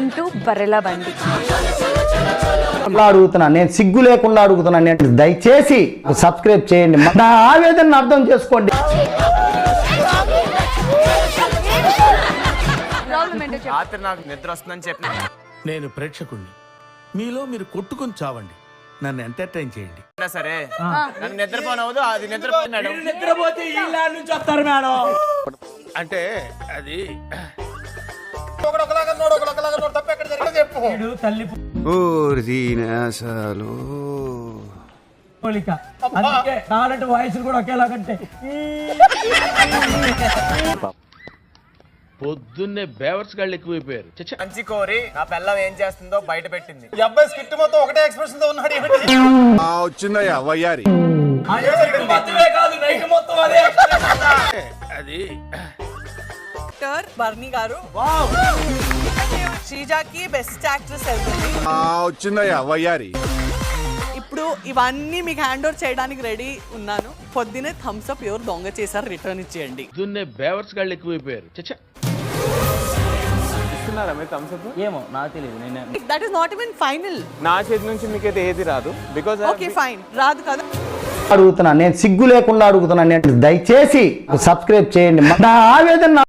Welcome to బర్రెల బండి. అడుగుతున్నా, నేను సిగ్గు లేకుండా అడుగుతున్నాను, దయచేసి సబ్స్క్రైబ్ చేయండి, నా ఆవేదన అర్థం చేసుకోండి. రాత్రి నాకు నిద్ర వస్తుందని చెప్పి నేను ప్రేక్షకుణ్ణి, మీలో మీరు కొట్టుకొని చావండి, నన్ను ఎంటర్టైన్ చేయండి. సరే నన్ను నిద్రపోనవదు, అది నిద్రపోయినాడు. నిద్రపోతే ఈ ల్యాండ్ నుంచి వస్తారు మేడం. అంటే అది తల్లి పోలిక, అందుకే నాలంటే వాయిస్ కూడా ఒకేలాగంటే. పొద్దున్నే బేవర్స్ గాళ్ళు ఎక్కువైపోయారు. మంచి కోరి నా పిల్లం ఏం చేస్తుందో బయట పెట్టింది. ఈ అబ్బాయి స్కిట్ మొత్తం ఒకటే ఎక్స్ప్రెషన్ తో ఉన్నాడు. వచ్చిందయ్యా వయ్యారి కాదు, నైట్ మొత్తం అదే. అది బర్నీ గారు శ్రీజాకి బెస్ట్ యాక్ట్రెస్ అవుతుంది. వచ్చిందయ్యా వయ్యారి. ఇప్పుడు ఇవన్నీ మీకు హ్యాండ్ ఓవర్ చేయడానికి రెడీ ఉన్నాను. పొద్దునే థమ్స్ అప్ ఎవరు దొంగ చేశారు రిటర్న్ ఇచ్చేయండి. పొద్దున్నే బేవర్స్ గాళ్ళు ఎక్కువైపోయారు. ఏమో నాకు తెలియదు. నేను that is not even final. నా చేతి నుంచి మీకైతే ఏది రాదు. బికాజ్ ఓకే ఫైన్, రాదు కదా. అడుగుతున్నా, నేను సిగ్గు లేకుండా అడుగుతున్నాను, దయచేసి సబ్స్క్రైబ్ చేయండి, నా ఆవేదన